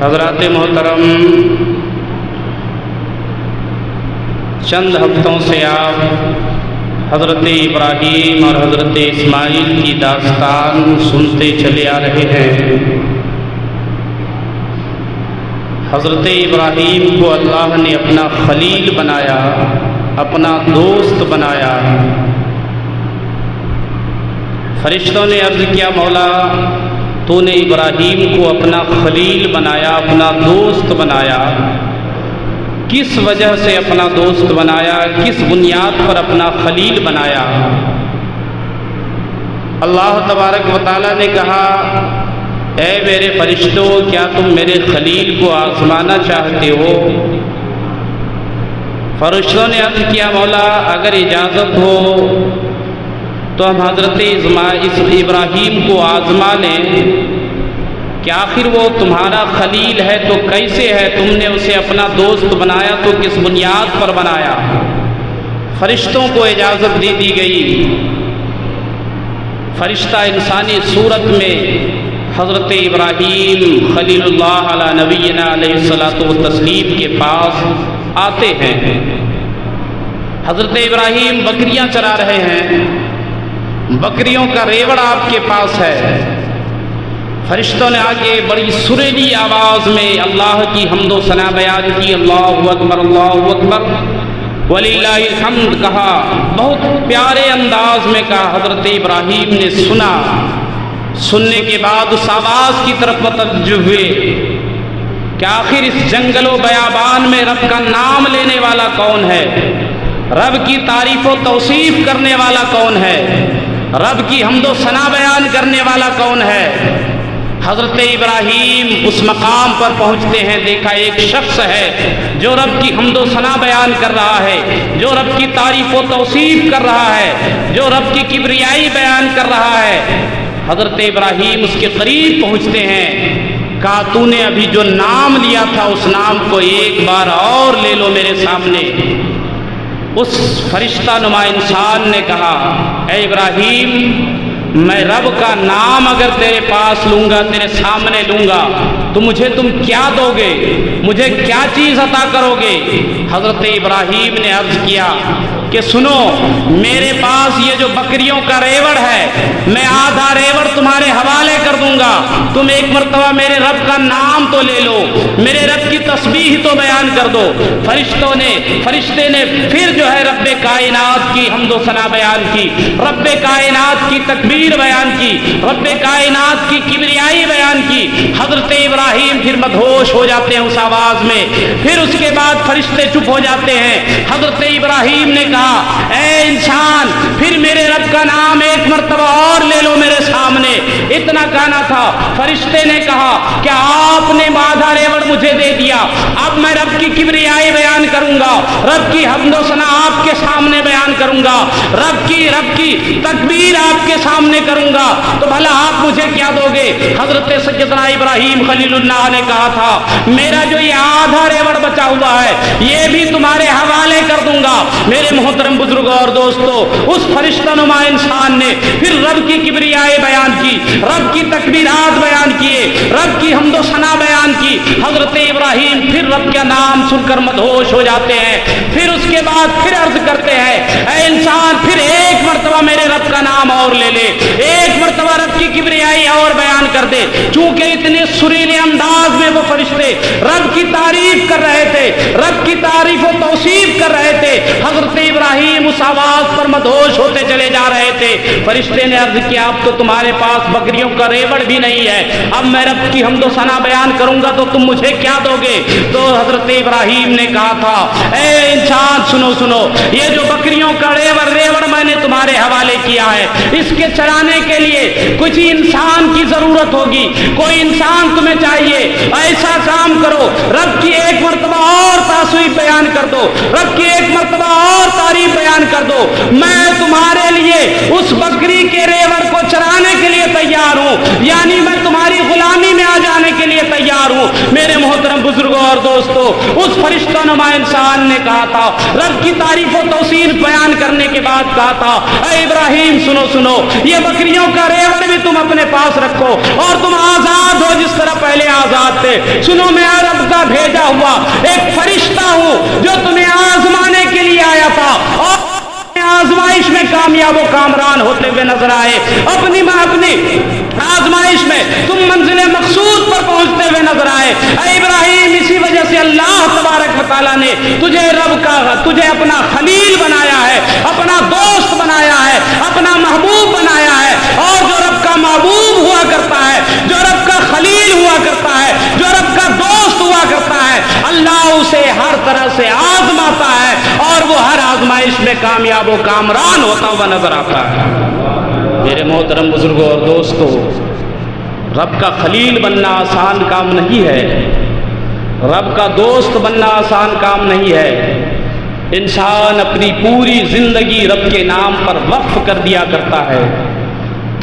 حضرات محترم، چند ہفتوں سے آپ حضرت ابراہیم اور حضرت اسماعیل کی داستان سنتے چلے آ رہے ہیں۔ حضرت ابراہیم کو اللہ نے اپنا خلیل بنایا، اپنا دوست بنایا۔ فرشتوں نے عرض کیا، مولا تو نے ابراہیم کو اپنا خلیل بنایا، اپنا دوست بنایا، کس وجہ سے اپنا دوست بنایا، کس بنیاد پر اپنا خلیل بنایا؟ اللہ تبارک و تعالیٰ نے کہا، اے میرے فرشتوں، کیا تم میرے خلیل کو آزمانا چاہتے ہو؟ فرشتوں نے عرض کیا، مولا اگر اجازت ہو تو ہم حضرت ابراہیم کو آزما لیں کہ آخر وہ تمہارا خلیل ہے تو کیسے ہے، تم نے اسے اپنا دوست بنایا تو کس بنیاد پر بنایا؟ فرشتوں کو اجازت دے دی گئی۔ فرشتہ انسانی صورت میں حضرت ابراہیم خلیل اللہ علی نبینا علیہ الصلاۃ والتسلیم کے پاس آتے ہیں۔ حضرت ابراہیم بکریاں چرا رہے ہیں، بکریوں کا ریوڑ آپ کے پاس ہے۔ فرشتوں نے آگے بڑی سریلی آواز میں اللہ کی حمد و ثنا بیان کی، اللہ اکبر اللہ اکبر وللہ الحمد کہا، بہت پیارے انداز میں کہا۔ حضرت ابراہیم نے سنا، سننے کے بعد اس آواز کی طرف متوجہ ہوئے کہ آخر اس جنگل و بیابان میں رب کا نام لینے والا کون ہے، رب کی تعریف و توصیف کرنے والا کون ہے، رب کی حمد و ثنا بیان کرنے والا کون ہے؟ حضرت ابراہیم اس مقام پر پہنچتے ہیں، دیکھا ایک شخص ہے جو رب کی حمد و ثنا بیان کر رہا ہے، جو رب کی تعریف و توصیف کر رہا ہے، جو رب کی کبریائی بیان کر رہا ہے۔ حضرت ابراہیم اس کے قریب پہنچتے ہیں، کہا تو نے ابھی جو نام لیا تھا اس نام کو ایک بار اور لے لو میرے سامنے۔ اس فرشتہ نما انسان نے کہا، اے ابراہیم، میں رب کا نام اگر تیرے پاس لوں گا، تیرے سامنے لوں گا تو مجھے تم کیا دو گے، مجھے کیا چیز عطا کرو گے؟ حضرت ابراہیم نے عرض کیا کہ سنو، میرے پاس یہ جو بکریوں کا ریوڑ ہے، میں آدھا ریوڑ تمہارے حوالے کر دوں گا، تم ایک مرتبہ میرے رب کا نام تو لے لو، میرے رب کی تسبیح تو بیان کر دو۔ فرشتے نے پھر جو ہے رب کائنات کی حمد و ثنا بیان کی، رب کائنات کی تکبیر بیان کی، رب کائنات کی کبریائی بیان کی۔ حضرت ابراہیم پھر مدہوش ہو جاتے ہیں اس آواز میں، پھر اس کے بعد فرشتے چپ ہو جاتے ہیں۔ حضرت ابراہیم نے کہا، اے انسان، پھر میرے رب کا نام ایک مرتبہ اور لے لو میرے سامنے۔ اتنا کہنا تھا۔ فرشتے نے کہا کہ آپ نے آدھا ریوڑ مجھے دے دیا، اب میں رب کی کبریائی بیان کروں گا، رب کی حمد و ثنا آپ کے سامنے بیان کروں گا، رب کی تکبیر آپ کے سامنے کروں گا، تو بھلا آپ مجھے کیا دو گے؟ حضرت سیدنا ابراہیم خلیل اللہ نے کہا تھا، میرا جو یہ آدھا ریوڑ بچا ہوا ہے یہ بھی تمہارے حوالے کر دوں گا۔ میرے محترم بزرگوں اور دوستو، اس فرشتہ نما انسان نے پھر رب کی کبریائی بیان کی، رب کی تکبیرات بیان کیے، رب کی حمد و ثنا بیان کی۔ حضرت ابراہیم پھر رب کا نام سن کر مدہوش ہو جاتے ہیں، پھر اس کے بعد پھر عرض کرتے ہیں، اے انسان، پھر ایک مرتبہ میرے رب کا نام اور لے لے، ایک مرتبہ رب کی کبریائی اور بیان کر دے۔ چونکہ اتنے سریلے انداز میں وہ فرشتے رب کی تعریف کر رہے تھے، رب کی تعریف و توصیف کر رہے تھے، حضرت ابراہیم اس آواز پر مدہوش ہوتے چلے جا رہے تھے۔ فرشتے نے عرض کیا، اب تو تمہارے پاس بکریوں کا ریوڑ بھی نہیں ہے، اب میں رب کی حمد و ثنا بیان کروں گا تو تم مجھے کیا دو گے؟ تو حضرت ابراہیم نے کہا تھا، اے انسان، سنو، یہ جو بکریوں کا ریوڑ میں نے تمہارے حوالے کیا ہے، اس کے چرانے کے لیے کچھ انسان کی ضرورت ہوگی، کوئی انسان تمہیں چاہیے۔ ایسا کام کرو، رب کی ایک مرتبہ اور تعریف بیان کر دو، رب کی ایک مرتبہ اور تعریف بیان کر دو، میں تمہارے لیے اس بکری کے ریوڑ کو چرانے کے لیے تیار ہوں، یعنی میں تمہاری غلامی میں آ جانے کے لیے تیار ہوں۔ میرے محترم بزرگوں اور دوستو، اس فرشتہ نما انسان نے کہا تھا، رب کی تعریف و توصیف بیان کرنے کے بعد کہا تھا، اے ابراہیم سنو سنو، یہ بکریوں کا ریوڑ بھی تم اپنے پاس رکھو اور تم آزاد ہو جس طرح پہلے آزاد تھے۔ سنو میں رب کا بھیجا ہوا ایک فرشتہ ہوں جو تمہیں آزمانے کے لیے آیا تھا، اور آزمائش میں کامیاب و کامران ہوتے ہوئے نظر آئے۔ اپنی آزمائش میں تم منزل مقصود پر پہنچتے ہوئے نظر آئے۔ اے ابراہیم، اسی وجہ سے اللہ تبارک و تعالیٰ نے تجھے اپنا خلیل بنایا ہے، اپنا دوست بنایا ہے، اپنا محبوب بنایا ہے۔ اور جو رب کا محبوب ہوا کرتا ہے، جو رب کا خلیل ہوا کرتا ہے، جو رب کا دوست ہوا کرتا ہے، اللہ اسے ہر طرح سے آزماتا ہے اور وہ ہر آزمائش میں کامیاب و کامران ہوتا ہوا نظر آتا ہے۔ میرے محترم بزرگوں اور دوستوں، رب کا خلیل بننا آسان کام نہیں ہے، رب کا دوست بننا آسان کام نہیں ہے۔ انسان اپنی پوری زندگی رب کے نام پر وقف کر دیا کرتا ہے،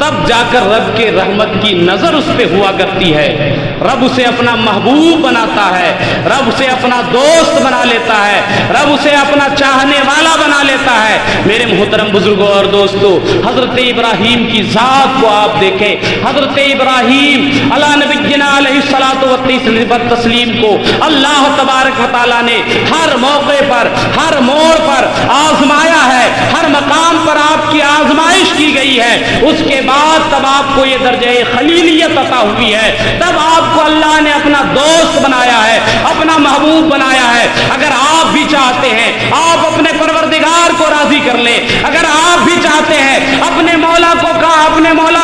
تب جا کر رب کے رحمت کی نظر اس پہ ہوا کرتی ہے۔ رب اسے اپنا محبوب بناتا ہے، رب اسے اپنا دوست بنا لیتا ہے، رب اسے اپنا چاہنے والا بنا لیتا ہے۔ میرے محترم بزرگوں اور دوستو، حضرت ابراہیم کی ذات کو آپ دیکھیں۔ حضرت ابراہیم علی نبینا علیہ الصلوۃ والتسلیم کو اللہ تبارک و تعالیٰ نے ہر موقع پر، ہر موڑ پر آزمایا ہے، ہر مقام پر آپ کی آزمائش کی گئی ہے۔ اس کے بعد تب آپ کو یہ درجہ خلیلیت عطا ہوئی ہے، تب آپ کو اللہ نے اپنا دوست بنایا ہے، اپنا محبوب بنایا ہے۔ اگر آپ بھی چاہتے ہیں آپ اپنے پروردگار کو راضی کر لیں، اگر آپ بھی چاہتے ہیں اپنے مولا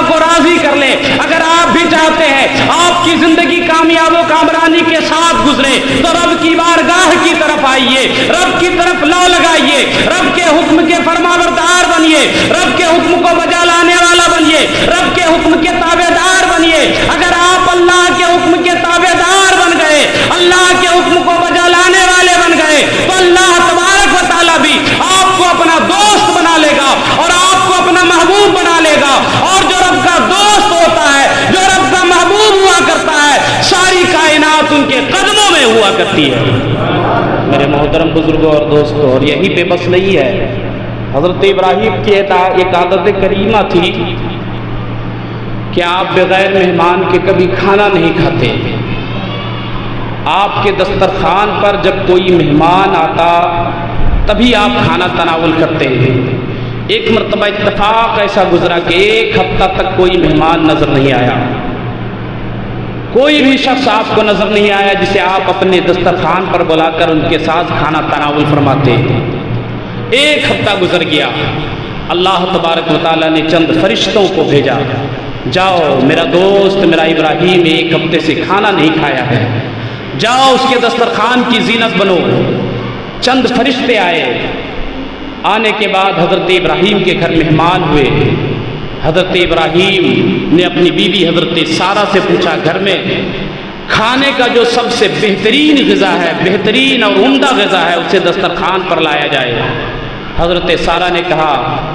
کو راضی کر لیں، اگر آپ بھی چاہتے ہیں آپ کی زندگی کامیاب و کامرانی کے ساتھ گزرے، تو رب کی بارگاہ کی طرف آئیے، رب کی طرف لو لگائیے، رب کے حکم کے فرمانبردار بنیے، رب کے حکم کو بجا لانے والا بنیے، رب کے حکم کے تابع دار بنیے۔ اگر آپ اللہ کے حکم کے تابع دار بن گئے، اللہ کے حکم کو بجا لانے والے بن گئے، تو اللہ تبارک و تعالیٰ بھی آپ کو اپنا دوست بنا لے گا اور آپ کو اپنا محبوب بنا لے گا۔ اور جو رب کا دوست ہوتا ہے، جو رب کا محبوب ہوا کرتا ہے، ساری کائنات ان کے قدموں میں ہوا کرتی ہے۔ میرے محترم بزرگوں اور دوستوں، اور یہی پہ بس نہیں ہے، حضرت ابراہیم کی ایک عادت کریمہ تھی کہ آپ بغیر مہمان کے کبھی کھانا نہیں کھاتے۔ آپ کے دسترخوان پر جب کوئی مہمان آتا تبھی آپ کھانا تناول کرتے ہیں۔ ایک مرتبہ اتفاق ایسا گزرا کہ ایک ہفتہ تک کوئی مہمان نظر نہیں آیا، کوئی بھی شخص آپ کو نظر نہیں آیا جسے آپ اپنے دسترخوان پر بلا کر ان کے ساتھ کھانا تناول فرماتے۔ ایک ہفتہ گزر گیا، اللہ تبارک و تعالیٰ نے چند فرشتوں کو بھیجا، جاؤ میرا دوست میرا ابراہیم ایک ہفتے سے کھانا نہیں کھایا ہے، جاؤ اس کے دسترخوان کی زینت بنو۔ چند فرشتے آئے، آنے کے بعد حضرت ابراہیم کے گھر مہمان ہوئے۔ حضرت ابراہیم نے اپنی بیوی حضرت سارہ سے پوچھا، گھر میں کھانے کا جو سب سے بہترین غذا ہے، بہترین اور عمدہ غذا ہے، اسے دسترخوان پر لایا جائے۔ حضرت سارہ نے کہا،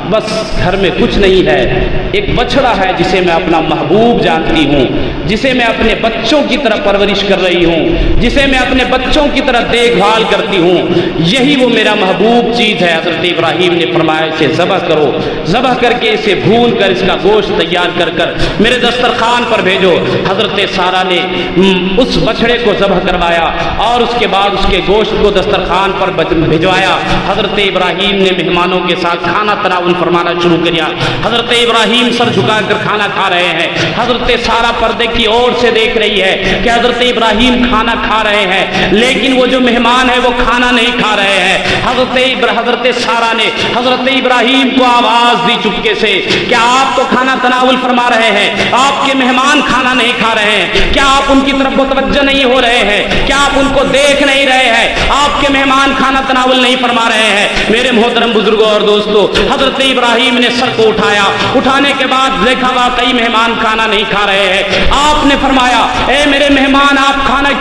بس گھر میں کچھ نہیں ہے، ایک بچڑا ہے جسے میں اپنا محبوب جانتی ہوں، جسے میں اپنے بچوں کی طرح پرورش کر رہی ہوں، جسے میں اپنے بچوں کی طرح دیکھ بھال کرتی ہوں، یہی وہ میرا محبوب چیز ہے۔ حضرت ابراہیم نے فرمایا، اسے ذبح کرو، ذبح کر کے اسے بھون کر اس کا گوشت تیار کر کر میرے دسترخوان پر بھیجو۔ حضرت سارہ نے اس بچڑے کو ذبح کروایا اور اس کے بعد اس کے گوشت کو دسترخوان پر بھجوایا۔ حضرت ابراہیم نے مہمانوں کے ساتھ کھانا تناول فرمانا شروع کیا۔ حضرت ابراہیم سر جھکا کر کھانا کھا رہے ہیں، حضرت سارہ پردے کی اور سے دیکھ رہی ہے کہ حضرت ابراہیم کھانا کھا رہے ہیں، لیکن وہ جو مہمان ہے وہ کھانا نہیں کھا رہے ہیں۔ حضرت سارہ نے حضرت ابراہیم کو آواز دی چپکے سے، کیا آپ تو کھانا تناول فرما رہے ہیں، آپ کے مہمان کھانا نہیں کھا رہے ہیں، کیا آپ ان کی طرف متوجہ نہیں ہو رہے ہیں، کیا آپ ان کو دیکھ نہیں رہے ہیں، آپ کے مہمان کھانا تناول نہیں فرما رہے ہیں۔ میرے محترم بزرگوں اور دوستو، حضرت ابراہیم نے سر کو اٹھایا، اٹھانے کے بعد دیکھا واقعی مہمان کھانا نہیں کھا رہے ہیں۔ آپ نے فرمایا، اے میرے مہمان، آپ کھانا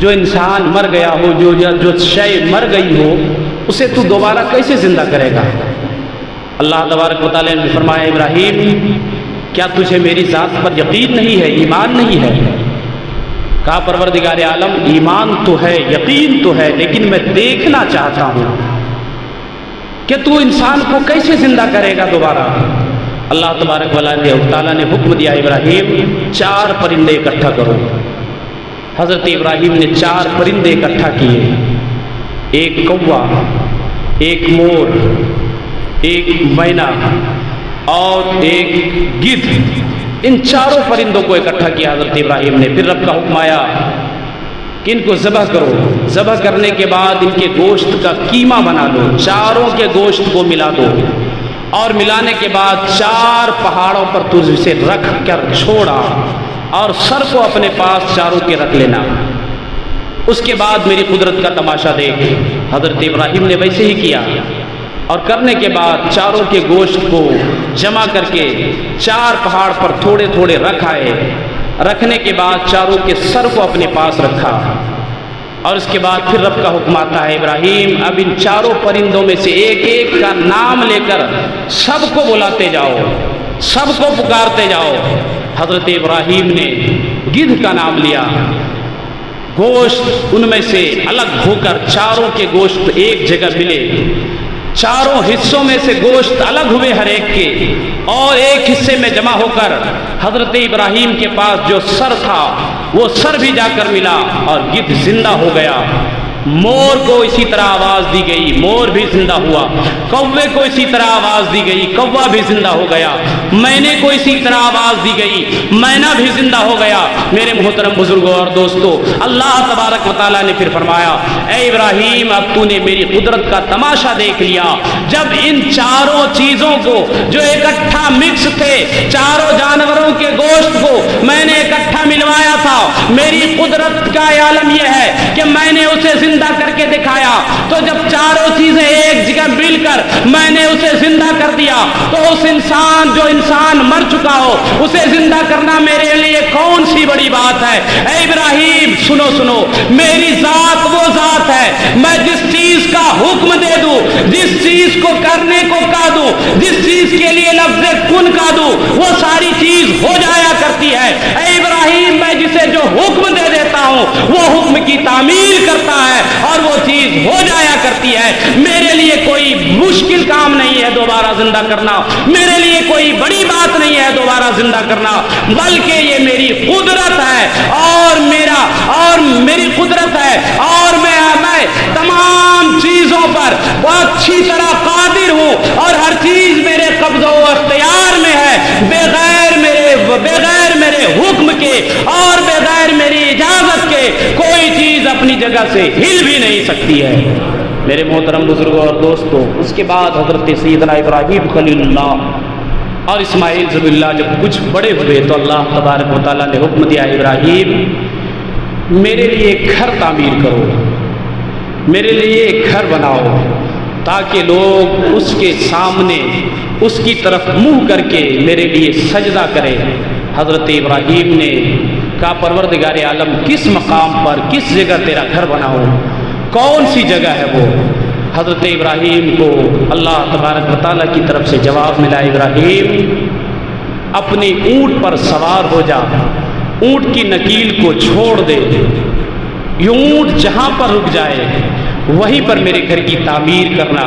جو انسان مر گیا ہو، جو شے مر گئی ہو، اسے تو دوبارہ کیسے زندہ کرے گا؟ اللہ تبارک و تعالیٰ نے فرمایا ابراہیم کیا تجھے میری ذات پر یقین نہیں ہے، ایمان نہیں ہے؟ کہا پروردگار عالم ایمان تو ہے، یقین تو ہے، لیکن میں دیکھنا چاہتا ہوں کہ تو انسان کو کیسے زندہ کرے گا دوبارہ۔ اللہ تبارک و تعالیٰ نے حکم دیا ابراہیم 4 پرندے اکٹھا کرو۔ حضرت ابراہیم نے 4 پرندے اکٹھا کیے، ایک کوا، ایک مور، ایک مینا اور ایک گدھ۔ ان 4 پرندوں کو اکٹھا کیا حضرت ابراہیم نے۔ پھر رب کا حکم آیا کہ ان کو ذبح کرو۔ ذبح کرنے کے بعد ان کے گوشت کا قیمہ بنا دو، 4 کے گوشت کو ملا دو، اور ملانے کے بعد 4 پہاڑوں پر تو اسے رکھ کر چھوڑا، اور سر کو اپنے پاس 4 کے رکھ لینا۔ اس کے بعد میری قدرت کا تماشا دیکھ۔ حضرت ابراہیم نے ویسے ہی کیا، اور کرنے کے بعد 4 کے گوشت کو جمع کر کے 4 پہاڑ پر تھوڑے تھوڑے رکھ آئے۔ رکھنے کے بعد 4 کے سر کو اپنے پاس رکھا، اور اس کے بعد پھر رب کا حکم آتا ہے ابراہیم اب ان 4 پرندوں میں سے ایک ایک کا نام لے کر سب کو بلاتے جاؤ، سب کو پکارتے جاؤ۔ حضرت ابراہیم نے گدھ کا نام لیا، گوشت ان میں سے الگ ہو کر 4 کے گوشت ایک جگہ ملے، 4 حصوں میں سے گوشت الگ ہوئے ہر ایک کے، اور ایک حصے میں جمع ہو کر حضرت ابراہیم کے پاس جو سر تھا وہ سر بھی جا کر ملا، اور گدھ زندہ ہو گیا۔ مور کو اسی طرح آواز دی گئی، مور بھی زندہ ہوا۔ کوے کو اسی طرح آواز دی گئی، کوا بھی زندہ ہو گیا۔ مینے کو اسی طرح آواز دی گئی، مینا بھی زندہ ہو گیا۔ میرے محترم بزرگوں اور دوستو، اللہ تبارک و تعالیٰ نے پھر فرمایا اے ابراہیم اب تو نے میری قدرت کا تماشا دیکھ لیا۔ جب ان 4 چیزوں کو جو اکٹھا مکس تھے، 4 جانوروں کے گوشت کو میں نے اکٹھا ملوایا تھا، میری قدرت کا عالم یہ ہے کہ میں نے اسے زندہ کر کے دکھایا۔ تو جب 4 چیزیں ایک جگہ مل کر میں نے اسے زندہ کر دیا، تو اس جو انسان مر چکا ہو اسے زندہ کرنا میرے لیے کون سی بڑی بات ہے؟ اے ابراہیم سنو، میری ذات وہ ذات ہے، میں جس چیز کا حکم دے دوں، جس چیز کو کرنے کو کہہ دوں، جس چیز کے لیے لفظ کن کہہ دوں، وہ ساری چیز ہو جایا کرتی ہے۔ اے ابراہیم میں جسے جو حکم دے دیتا ہوں وہ حکم کی تعمیل کرتا ہے، اور وہ چیز ہو جایا کرتی ہے۔ میرے لیے کوئی مشکل کام نہیں ہے دوبارہ زندہ کرنا، میرے لیے کوئی بڑی بات نہیں ہے دوبارہ زندہ کرنا، بلکہ یہ میری قدرت ہے، اور میری قدرت ہے، اور میں تمام چیزوں پر بہت اچھی طرح قادر ہوں، اور ہر چیز میرے قبضہ و اختیار میں ہے، بغیر میرے حکم کے اور بغیر میری اجازت کے کوئی چیز اپنی جگہ سے ہل بھی نہیں سکتی ہے۔ میرے محترم بزرگوں اور دوستوں، اس کے بعد حضرت سیدنا ابراہیم خلیل اللہ اور اسماعیل ذبح اللہ جب کچھ بڑے ہوئے تو اللہ تبارک و تعالیٰ نے حکم دیا ابراہیم میرے لیے ایک گھر تعمیر کرو، میرے لیے ایک گھر بناؤ، تاکہ لوگ اس کے سامنے اس کی طرف منہ کر کے میرے لیے سجدہ کریں۔ حضرت ابراہیم نے کہا پروردگار عالم کس مقام پر، کس جگہ تیرا گھر بناؤ، کون سی جگہ ہے وہ؟ حضرت ابراہیم کو اللہ تبارک و تعالیٰ کی طرف سے جواب ملا ابراہیم اپنی اونٹ پر سوار ہو جا، اونٹ کی نکیل کو چھوڑ دے، یہ اونٹ جہاں پر رک جائے وہیں پر میرے گھر کی تعمیر کرنا۔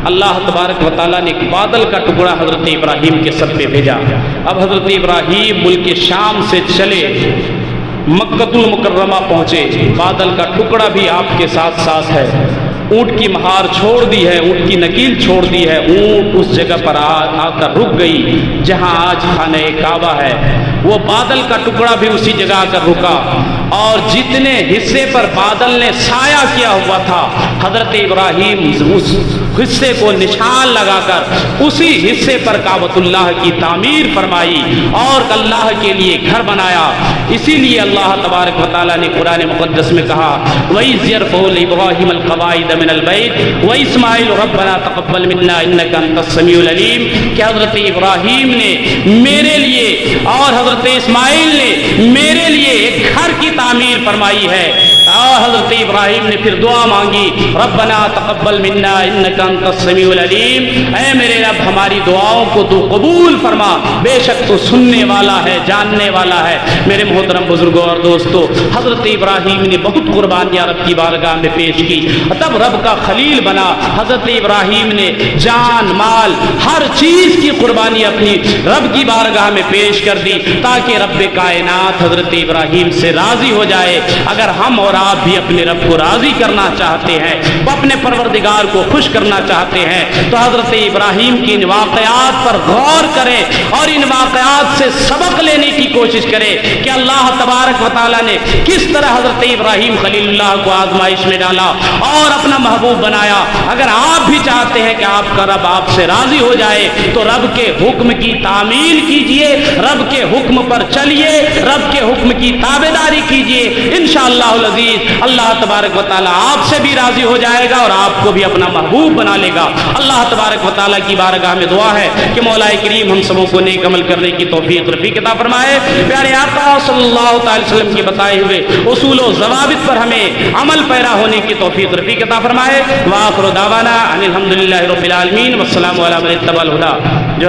اللہ تبارک و تعالیٰ نے ایک بادل کا ٹکڑا حضرت ابراہیم کے سر پہ بھیجا۔ اب حضرت ابراہیم ملک شام سے چلے مکہ المکرمہ پہنچے، بادل کا ٹکڑا بھی آپ کے ساتھ ساتھ ہے، اونٹ کی مہار چھوڑ دی ہے، اونٹ کی نکیل چھوڑ دی ہے، اونٹ اس جگہ پر آ کر رک گئی جہاں آج خانہ کعبہ ہے، وہ بادل کا ٹکڑا بھی اسی جگہ آ کر رکا، اور جتنے حصے پر بادل نے سایہ کیا ہوا تھا حضرت ابراہیم اس حصے کو نشان لگا کر اسی حصے پر کعبۃ اللہ کی تعمیر فرمائی اور اللہ کے لیے گھر بنایا۔ اسی لیے اللہ تبارک و تعالیٰ نے قرآن مقدس میں کہا وَإِذْ يَرْفَعُ إِبْرَاهِيمُ الْقَوَاعِدَ مِنَ الْبَيْتِ وَإِسْمَاعِيلُ رَبَّنَا تَقَبَّلْ مِنَّا إِنَّكَ أَنْتَ السَّمِيعُ الْعَلِيمُ کہ حضرت ابراہیم نے میرے لیے اور حضرت اسماعیل نے میرے لیے ایک گھر کی تعمیر فرمائی ہے۔ حضرت ابراہیم نے پھر دعا مانگی، ربنا تقبل منا انک انت السمیع العلیم، اے میرے رب ہماری دعاؤں کو تو قبول فرما، بے شک تو سننے والا ہے، جاننے والا ہے۔ میرے محترم بزرگوں اور دوستو، حضرت ابراہیم نے بہت قربانیاں رب کی بارگاہ میں پیش کی، تب رب کا خلیل بنا۔ حضرت ابراہیم نے جان مال ہر چیز کی قربانی اپنی رب کی بارگاہ میں پیش کر دی تاکہ رب کائنات حضرت ابراہیم سے راضی ہو جائے۔ اگر ہم اور آپ بھی اپنے رب کو راضی کرنا چاہتے ہیں، اپنے پروردگار کو خوش کرنا چاہتے ہیں، تو حضرت ابراہیم کی ان واقعات پر غور کریں اور ان واقعات سے سبق لینے کی کوشش کریں کہ اللہ تبارک و تعالیٰ نے کس طرح حضرت ابراہیم خلیل اللہ کو آزمائش میں ڈالا اور اپنا محبوب بنایا۔ اگر آپ بھی چاہتے ہیں کہ آپ کا رب آپ سے راضی ہو جائے تو رب کے حکم کی تعمیل کیجئے، رب کے حکم پر چلیے، رب کے حکم کی تابعداری کیجئے، انشاءاللہ العزیز اللہ تبارک و تعالیٰ آپ سے بھی راضی ہو جائے گا اور آپ کو بھی اپنا محبوب بنا لے گا۔ اللہ تبارک و تعالیٰ کی بارگاہ میں دعا ہے کہ مولا کریم ہم سبوں کو نیک عمل کرنے کی توفیق رفیق عطا فرمائے، پیارے آقا صلی اللہ تعالی وسلم کے بتائے ہوئے اصول و ضوابط پر ہمیں عمل پیرا ہونے کی توفیق رفیق عطا فرمائے۔ وآخر دعوانا ان الحمدللہ رب العالمین والسلام علی من اتبع الہدی۔